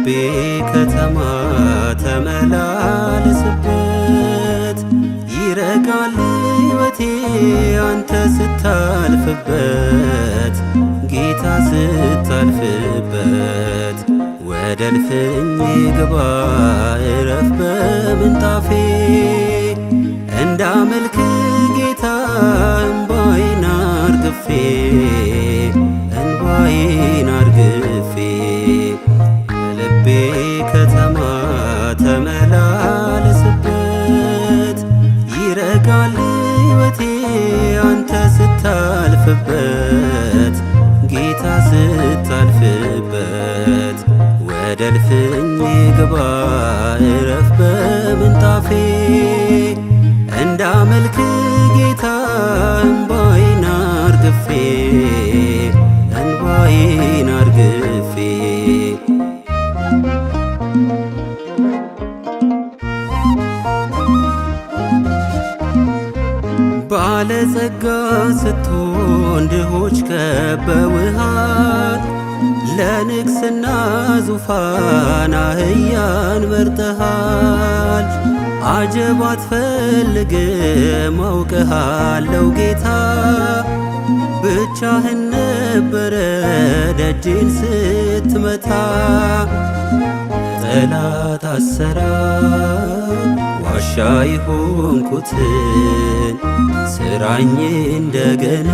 በልቤ ከተማ ተመላለስበት። ይረጋል ሕይወቴ አንተ ስታልፍበት፣ ጌታ ስታልፍበት። ወደ እልፍኝ ግባ እረፍ በምንጣፌ፣ እንዳመልክ ጌታ እንባዬን አርግፌ፣ እንባዬን አርግፌ። በልቤ ከተማ ተመላለስበት። ይረጋል ሕይወቴ አንተ ስታልፍበት፣ ጌታ ስታልፍበት። ወደ እልፍኝ ግባ እረፍ በምንጣፌ፣ እንዳመልክ ጌታ እንባዬን አርግፌ፣ እንባዬን አርግፌ። ባለጸጋ ስትሆን ድሆች ከበውሃል፣ ለንግስና ዙፋን አህያን መርጠሃል። አጀብ አትፈልግም አውቅሃለው ጌታ፣ ብቻህን ነበረ ደጄን ስትመታ። ጠላት አሰራር ዋሻ የሆንኩትን ስራኝ እንደገና